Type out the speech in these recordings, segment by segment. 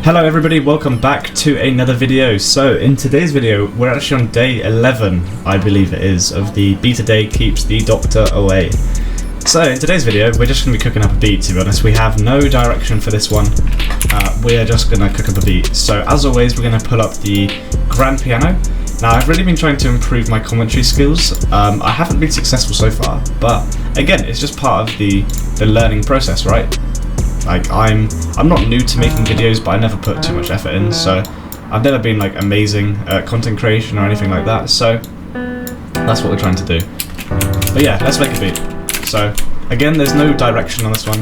Hello everybody, welcome back to another video. So in today's video we're actually on day 11, I believe it is, of the beta day keeps the doctor away. So in today's video we're just going to be cooking up a beat, to be honest. We have no direction for this one, we're just going to cook up a beat. So as always we're going to pull up the grand piano. Now I've really been trying to improve my commentary skills. I haven't been successful so far, but again it's just part of the learning process, right? Like I'm not new to making videos, but I never put too much effort in, so I've never been like amazing at content creation or anything like that, so that's what we're trying to do. But yeah, let's make a beat. So again, there's no direction on this one,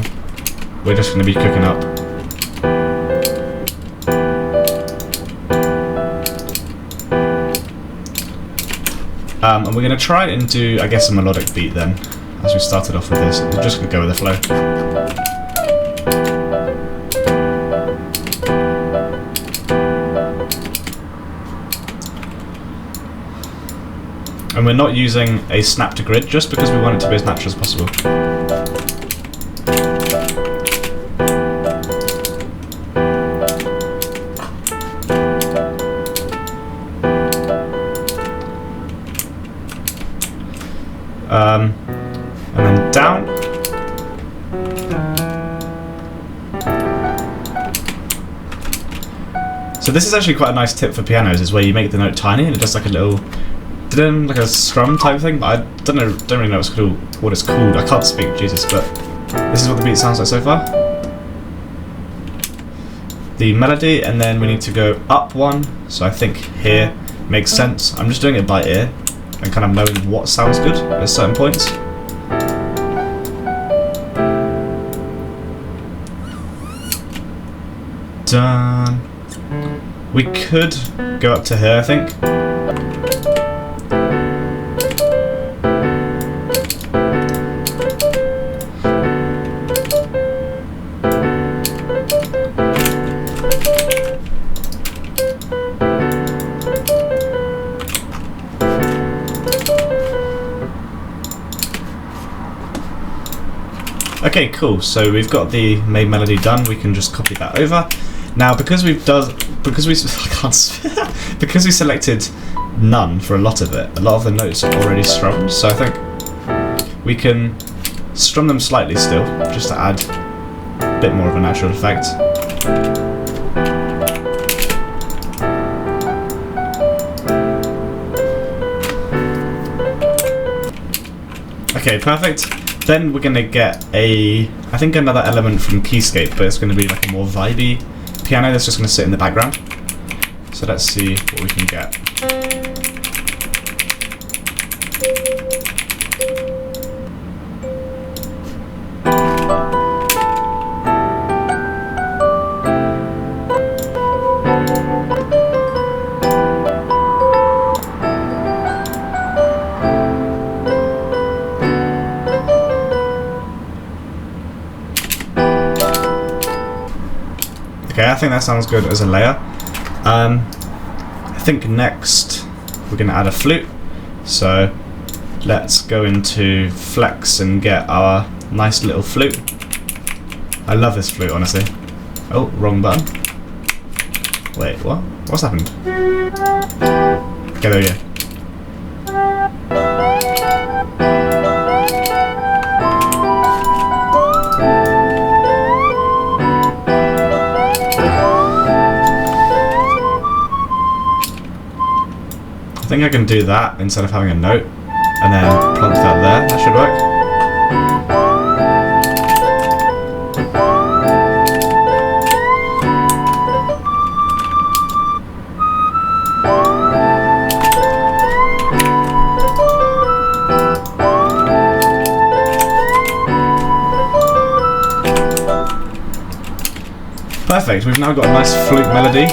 we're just going to be cooking up. And we're going to try and do, I guess, a melodic beat then, as we started off with this. We're just going to go with the flow. And we're not using a snap to grid just because we want it to be as natural as possible. And then down. So this is actually quite a nice tip for pianos, is where you make the note tiny and it does like a little, like a strum type thing, but I don't really know what it's called. I can't speak, Jesus, but this is what the beat sounds like so far. The melody, and then we need to go up one, so I think here makes sense. I'm just doing it by ear and kind of knowing what sounds good at certain points. Done. We could go up to here, I think. Okay, cool. So we've got the main melody done. We can just copy that over. Now, because we selected none for a lot of it, a lot of the notes are already strummed. So I think we can strum them slightly still, just to add a bit more of a natural effect. Okay, perfect. Then we're going to get I think another element from Keyscape, but it's going to be like a more vibey piano that's just going to sit in the background. So let's see what we can get. Okay, I think that sounds good as a layer. I think next we're going to add a flute. So let's go into Flex and get our nice little flute. I love this flute, honestly. Oh, wrong button. Wait, what? What's happened? Okay, there we go. I think I can do that instead of having a note, and then plonk that there. That should work. Perfect. We've now got a nice flute melody.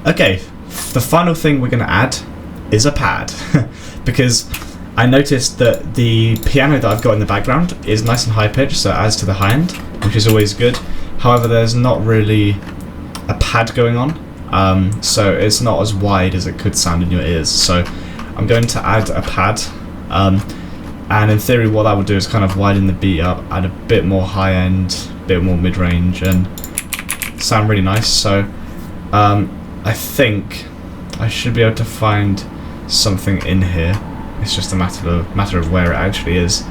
Okay, the final thing we're going to add is a pad, because I noticed that the piano that I've got in the background is nice and high pitched, so it adds to the high end, which is always good. However, there's not really a pad going on, so it's not as wide as it could sound in your ears. So I'm going to add a pad And in theory what that would do is kind of widen the beat up, add a bit more high end, a bit more mid range, and sound really nice. So I think I should be able to find something in here. It's just a matter of where it actually is,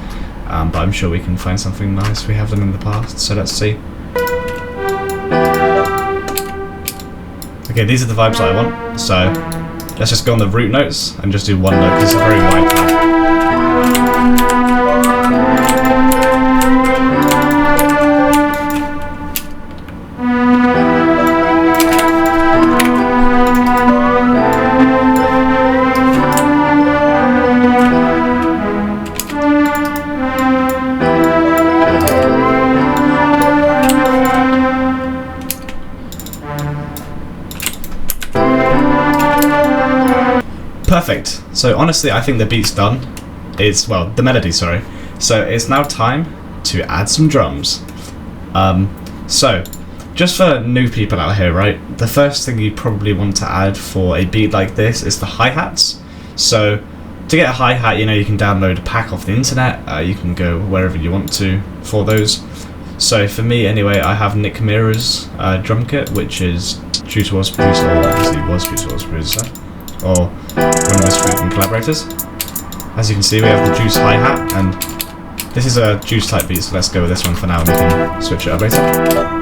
but I'm sure we can find something nice. We have them in the past, so let's see. Okay, these are the vibes that I want, so let's just go on the root notes and just do one note because it's a very wide pad. Perfect. So honestly, I think the beat's done. It's, well, the melody, sorry. So it's now time to add some drums. So just for new people out here, right? The first thing you probably want to add for a beat like this is the hi-hats. So to get a hi-hat, you know, you can download a pack off the internet. You can go wherever you want to for those. So for me, anyway, I have Nick Mira's drum kit, which is Juice WRLD's producer, or obviously was Juice WRLD's producer, or one of his frequent collaborators. As you can see, we have the Juice hi-hat, and this is a Juice type beat, so let's go with this one for now, and we can switch it up later.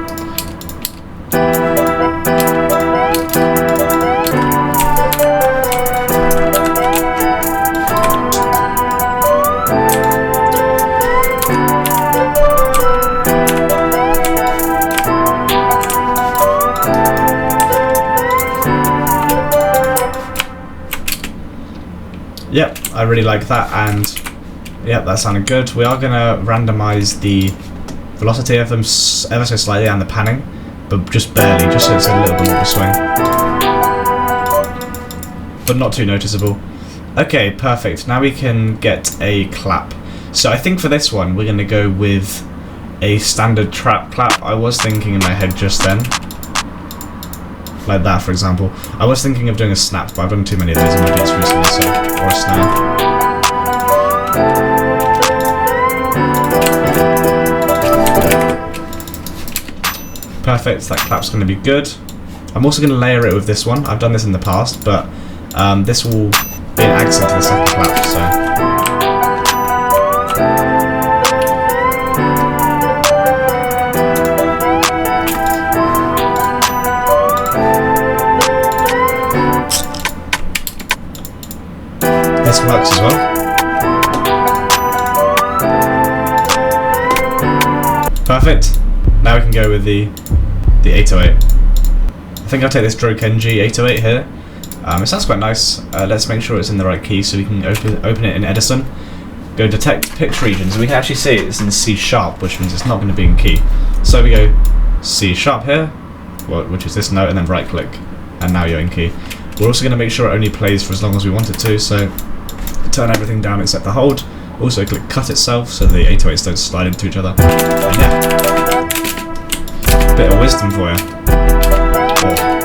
Yep, I really like that, and yep, that sounded good. We are going to randomise the velocity of them ever so slightly and the panning, but just barely, just so it's a little bit more of a swing. But not too noticeable. Okay, perfect. Now we can get a clap. So I think for this one, we're going to go with a standard trap clap. I was thinking in my head just then, like that, for example. I was thinking of doing a snap, but I've done too many of those in my beats recently, so, or a snare. Perfect, that clap's going to be good. I'm also going to layer it with this one. I've done this in the past, but this will be an accent to the second clap, so. This works as well. Perfect. Now we can go with the 808. I think I'll take this Drokenji 808 here. It sounds quite nice. Let's make sure it's in the right key so we can open it in Edison. Go detect pitch regions. We can actually see it's in C sharp, which means it's not going to be in key. So we go C sharp here, which is this note, and then right click, and now you're in key. We're also going to make sure it only plays for as long as we want it to, so turn everything down except the hold. Also click cut itself so the 808s don't slide into each other. And yeah, bit of wisdom for you. Oh.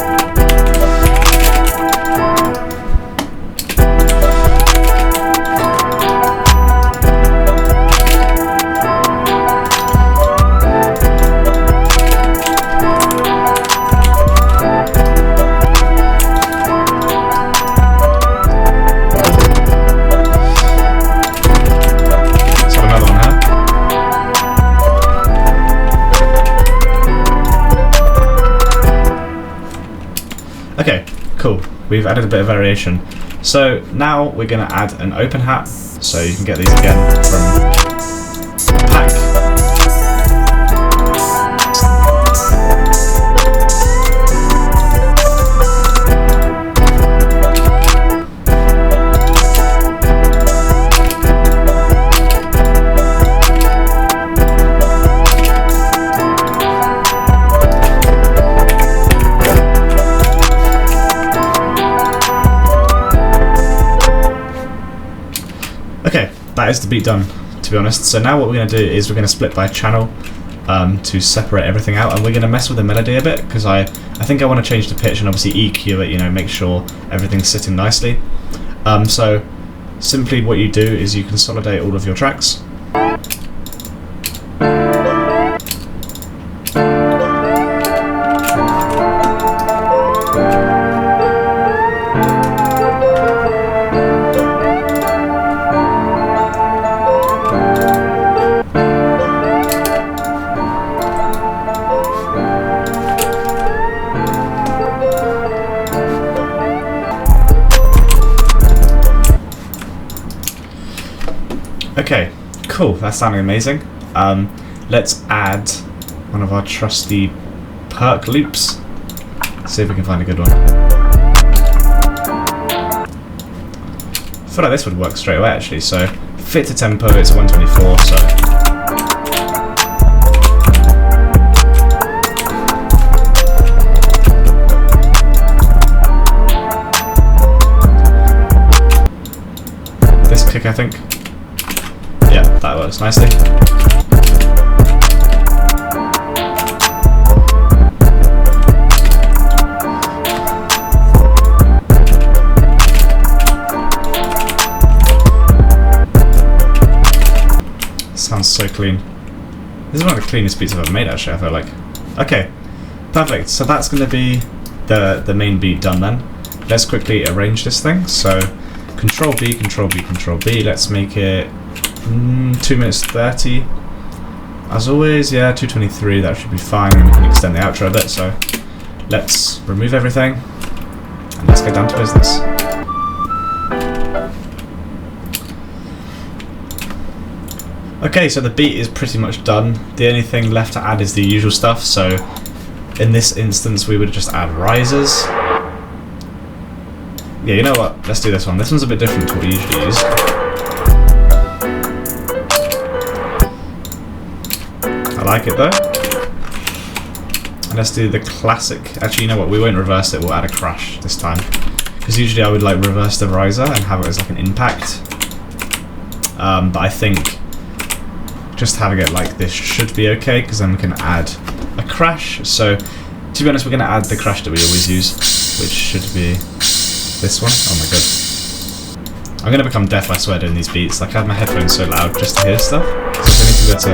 Okay, cool. We've added a bit of variation. So now we're going to add an open hat, so you can get these again from the pack. Okay, that is the beat done, to be honest. So now what we're going to do is we're going to split by channel to separate everything out, and we're going to mess with the melody a bit because I think I want to change the pitch and obviously EQ it, you know, make sure everything's sitting nicely. So simply what you do is you consolidate all of your tracks. Okay, cool, that's sounding amazing. Let's add one of our trusty perk loops. See if we can find a good one. I feel like this would work straight away actually, so fit to tempo, it's 124, so this kick I think. Yeah, that works nicely. Sounds so clean. This is one of the cleanest beats I've ever made actually, I feel like. Okay, perfect. So that's going to be the main beat done then. Let's quickly arrange this thing. So Control B, Control B, Control B. Let's make it 2 minutes 30. As always, yeah, 2:23, that should be fine. We can extend the outro a bit, so let's remove everything and let's get down to business. Okay, so the beat is pretty much done. The only thing left to add is the usual stuff, so in this instance we would just add risers. Yeah, you know what, let's do this one. This one's a bit different to what we usually use. I like it though. And let's do the classic. Actually, you know what? We won't reverse it. We'll add a crash this time. Because usually I would like reverse the riser and have it as like an impact. But I think just having it like this should be okay, because then we can add a crash. So to be honest, we're going to add the crash that we always use, which should be this one. Oh my god. I'm going to become deaf, I swear, doing these beats. Like I have my headphones so loud just to hear stuff. So I need to be able to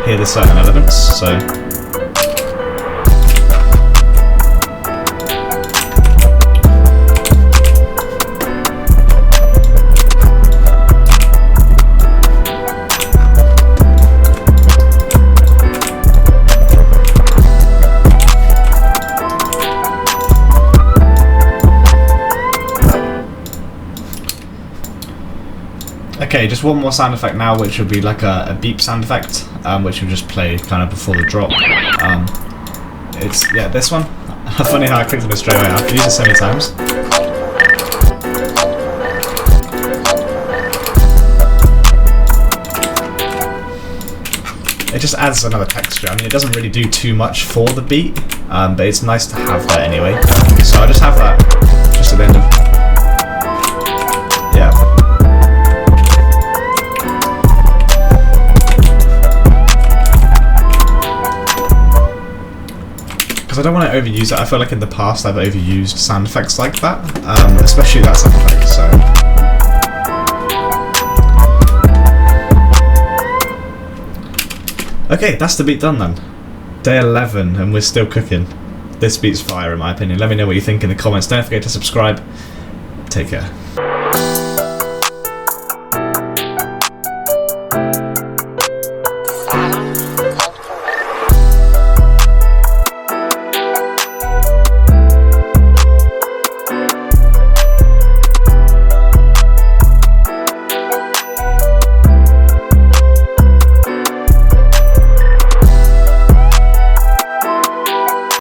hear the certain elements, so okay, just one more sound effect now, which would be like a beep sound effect, which will just play kind of before the drop. It's, yeah, this one. Funny how I clicked on it straight away. I've used it so many times. It just adds another texture. I mean, it doesn't really do too much for the beat, but it's nice to have that anyway. So I just have that just at the end of... yeah. I don't want to overuse it. I feel like in the past I've overused sound effects like that, especially that sound effect, so... Okay, that's the beat done then. Day 11 and we're still cooking. This beat's fire in my opinion. Let me know what you think in the comments. Don't forget to subscribe. Take care.